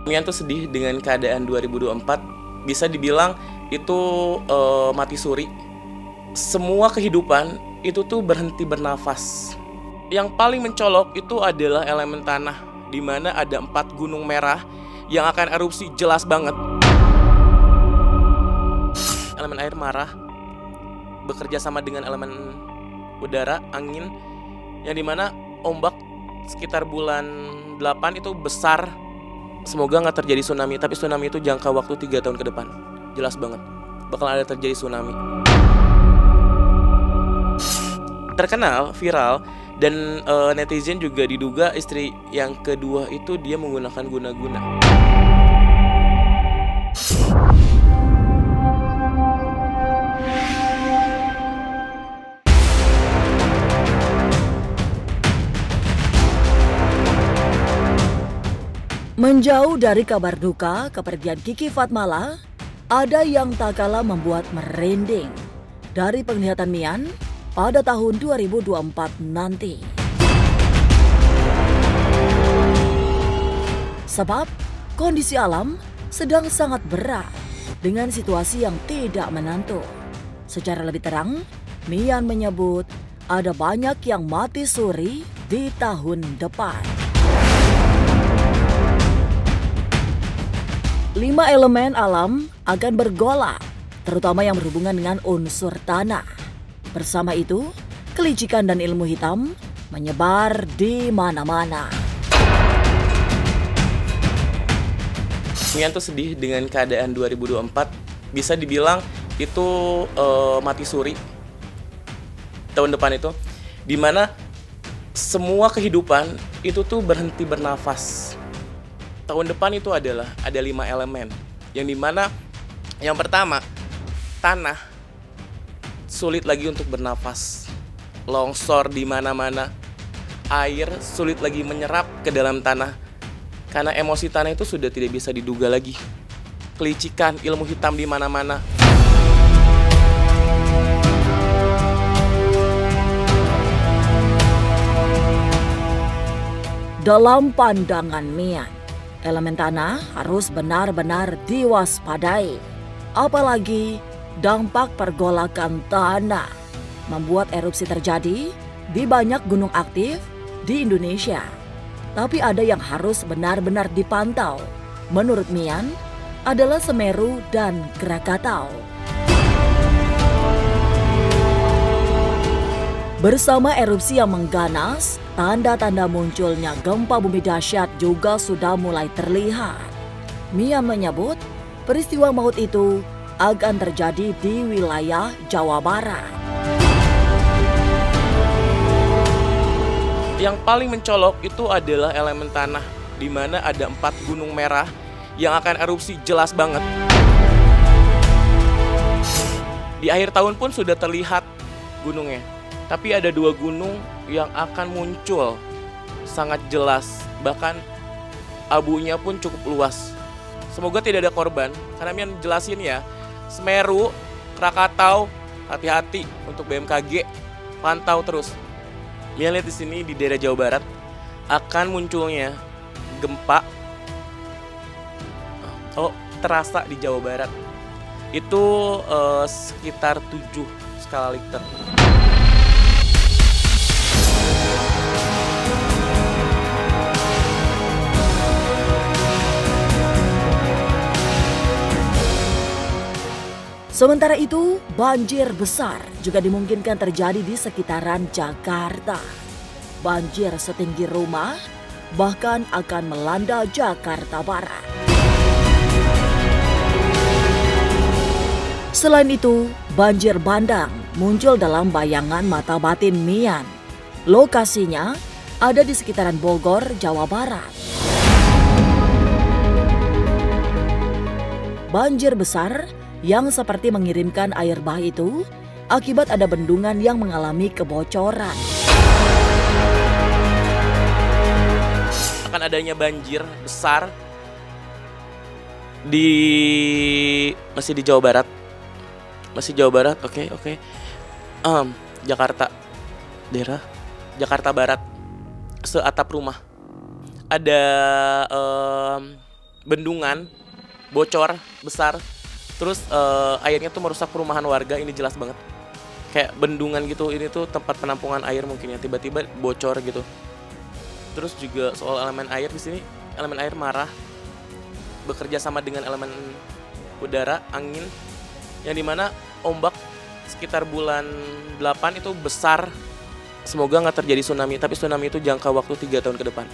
Mian tuh sedih dengan keadaan 2024. Bisa dibilang itu mati suri. Semua kehidupan itu tuh berhenti bernafas. Yang paling mencolok itu adalah elemen tanah, di mana ada 4 gunung merah yang akan erupsi jelas banget. Elemen air marah bekerja sama dengan elemen udara, angin, yang dimana ombak sekitar bulan 8 itu besar. Semoga nggak terjadi tsunami, tapi tsunami itu jangka waktu 3 tahun ke depan. Jelas banget bakal ada terjadi tsunami. Terkenal, viral, dan netizen juga diduga istri yang kedua itu dia menggunakan guna-guna. Menjauh dari kabar duka kepergian Kiki Fatmala, ada yang tak kalah membuat merinding dari penglihatan Mian pada tahun 2024 nanti. Sebab kondisi alam sedang sangat berat dengan situasi yang tidak menentu. Secara lebih terang, Mian menyebut ada banyak yang mati suri di tahun depan. 5 elemen alam akan bergolak, terutama yang berhubungan dengan unsur tanah. Bersama itu, kelicikan dan ilmu hitam menyebar di mana-mana. Mian tuh sedih dengan keadaan 2024. Bisa dibilang itu mati suri tahun depan itu, dimana semua kehidupan itu tuh berhenti bernafas. Tahun depan itu ada 5 elemen, yang dimana yang pertama, tanah sulit lagi untuk bernafas, longsor di mana-mana, air sulit lagi menyerap ke dalam tanah karena emosi tanah itu sudah tidak bisa diduga lagi, kelicikan, ilmu hitam di mana-mana. Dalam pandangan Mian, elemen tanah harus benar-benar diwaspadai. Apalagi dampak pergolakan tanah membuat erupsi terjadi di banyak gunung aktif di Indonesia. Tapi ada yang harus benar-benar dipantau. Menurut Mian, adalah Semeru dan Krakatau. Bersama erupsi yang mengganas, tanda-tanda munculnya gempa bumi dahsyat juga sudah mulai terlihat. Mian menyebut peristiwa maut itu akan terjadi di wilayah Jawa Barat. Yang paling mencolok itu adalah elemen tanah, di mana ada 4 gunung merah yang akan erupsi jelas banget. Di akhir tahun pun sudah terlihat gunungnya. Tapi ada 2 gunung yang akan muncul sangat jelas, bahkan abunya pun cukup luas. Semoga tidak ada korban, karena Mian jelasin ya, Semeru, Krakatau, hati-hati untuk BMKG, pantau terus. Mian lihat di sini di daerah Jawa Barat akan munculnya gempa. Terasa di Jawa Barat itu sekitar 7 skala Richter. Sementara itu, banjir besar juga dimungkinkan terjadi di sekitaran Jakarta. Banjir setinggi rumah bahkan akan melanda Jakarta Barat. Selain itu, banjir bandang muncul dalam bayangan mata batin Mian. Lokasinya ada di sekitaran Bogor, Jawa Barat. Banjir besar yang seperti mengirimkan air bah itu akibat ada bendungan yang mengalami kebocoran. Akan adanya banjir besar masih di Jawa Barat. Oke. Jakarta, daerah Jakarta Barat, seatap rumah. Ada bendungan bocor besar, terus airnya tuh merusak perumahan warga. Ini jelas banget kayak bendungan gitu, ini tuh tempat penampungan air mungkin ya, tiba-tiba bocor gitu. Terus juga soal elemen air di sini, elemen air marah bekerja sama dengan elemen udara, angin, yang dimana ombak sekitar bulan 8 itu besar. Semoga nggak terjadi tsunami, tapi tsunami itu jangka waktu 3 tahun ke depan.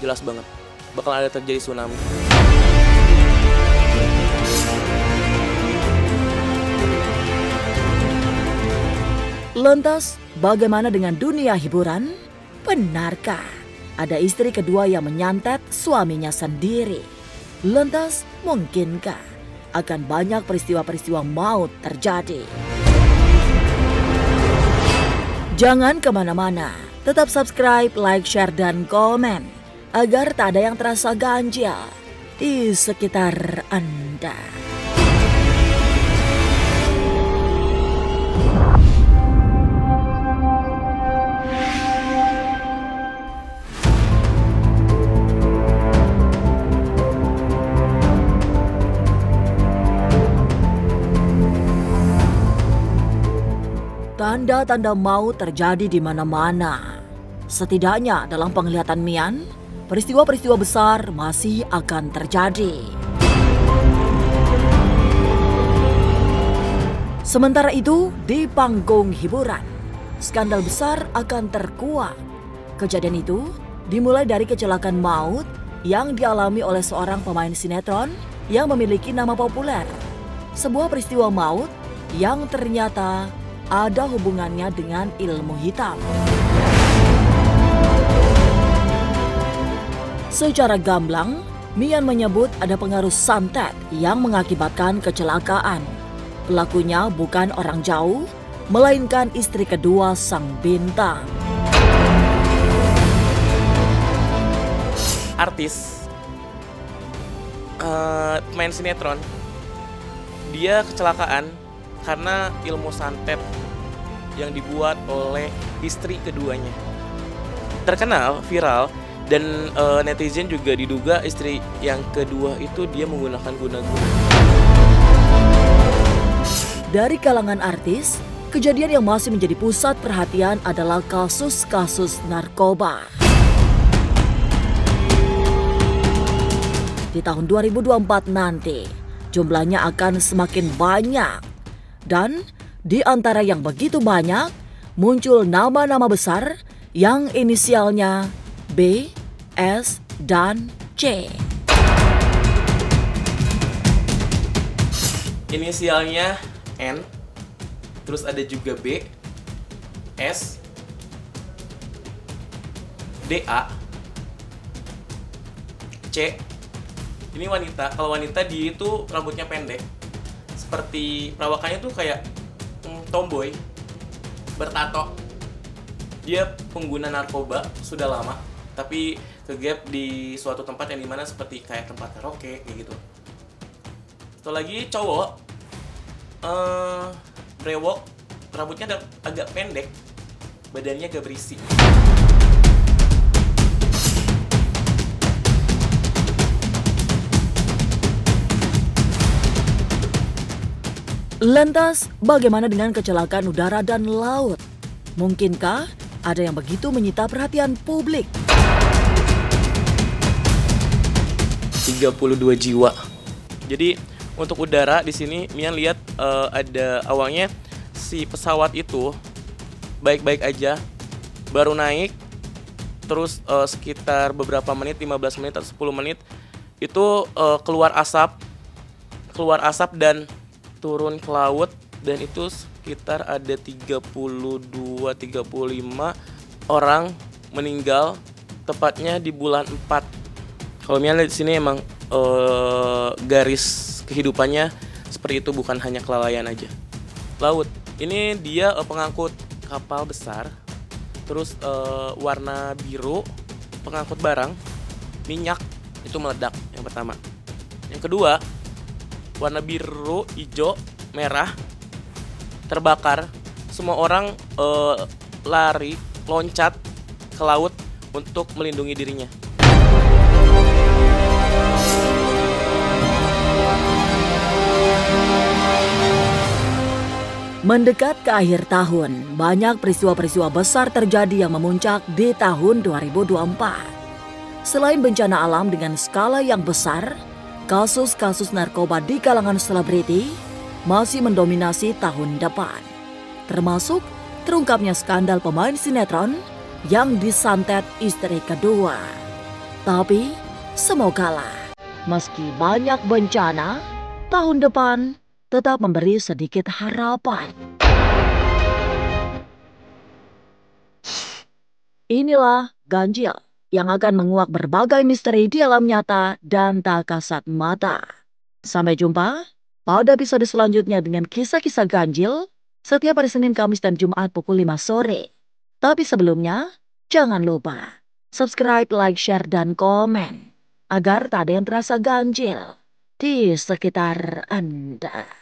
Jelas banget bakal ada terjadi tsunami. Lantas, bagaimana dengan dunia hiburan? Benarkah ada istri kedua yang menyantet suaminya sendiri? Lantas, mungkinkah akan banyak peristiwa-peristiwa maut terjadi? Jangan kemana-mana, tetap subscribe, like, share, dan komen agar tak ada yang terasa ganjil di sekitar Anda. Tanda-tanda maut terjadi di mana-mana. Setidaknya dalam penglihatan Mian, peristiwa-peristiwa besar masih akan terjadi. Sementara itu, di panggung hiburan, skandal besar akan terkuak. Kejadian itu dimulai dari kecelakaan maut yang dialami oleh seorang pemain sinetron yang memiliki nama populer. Sebuah peristiwa maut yang ternyata ada hubungannya dengan ilmu hitam. Secara gamblang, Mian menyebut ada pengaruh santet yang mengakibatkan kecelakaan. Pelakunya bukan orang jauh, melainkan istri kedua sang bintang. Artis, pemain sinetron, dia kecelakaan karena ilmu santet yang dibuat oleh istri keduanya. Terkenal, viral, dan netizen juga diduga istri yang kedua itu dia menggunakan guna-guna. Dari kalangan artis, kejadian yang masih menjadi pusat perhatian adalah kasus-kasus narkoba. Di tahun 2024 nanti, jumlahnya akan semakin banyak. Dan di antara yang begitu banyak, muncul nama-nama besar yang inisialnya B, S, dan C. Inisialnya N, terus ada juga B, S, D, A, C. Ini wanita. Kalau wanita dia itu rambutnya pendek, seperti perawakannya tuh kayak tomboy, bertato. Dia pengguna narkoba sudah lama, tapi kegap di suatu tempat yang dimana seperti kayak tempat karaoke kayak gitu. Satu lagi cowok, brewok, rambutnya agak pendek, badannya agak berisi. Lantas, bagaimana dengan kecelakaan udara dan laut? Mungkinkah ada yang begitu menyita perhatian publik? 32 jiwa. Jadi untuk udara di sini Mian lihat ada awalnya si pesawat itu baik-baik aja, baru naik, terus sekitar beberapa menit, 15 menit atau 10 menit itu keluar asap dan turun ke laut, dan itu sekitar ada 32-35 orang meninggal tepatnya di bulan 4. Kalau Mian lihat di sini emang garis kehidupannya seperti itu, bukan hanya kelalaian aja. Laut ini dia pengangkut kapal besar, terus warna biru, pengangkut barang, minyak itu meledak yang pertama. Yang kedua, warna biru, hijau, merah, terbakar. Semua orang lari, loncat ke laut untuk melindungi dirinya. Mendekat ke akhir tahun, banyak peristiwa-peristiwa besar terjadi yang memuncak di tahun 2024. Selain bencana alam dengan skala yang besar, kasus-kasus narkoba di kalangan selebriti masih mendominasi tahun depan. Termasuk terungkapnya skandal pemain sinetron yang disantet istri kedua. Tapi semogalah, meski banyak bencana, tahun depan tetap memberi sedikit harapan. Inilah Ganjil yang akan menguak berbagai misteri di alam nyata dan tak kasat mata. Sampai jumpa pada episode selanjutnya dengan kisah-kisah ganjil setiap hari Senin, Kamis, dan Jumat pukul 5 sore. Tapi sebelumnya, jangan lupa subscribe, like, share, dan komen agar tak ada yang terasa ganjil di sekitar Anda.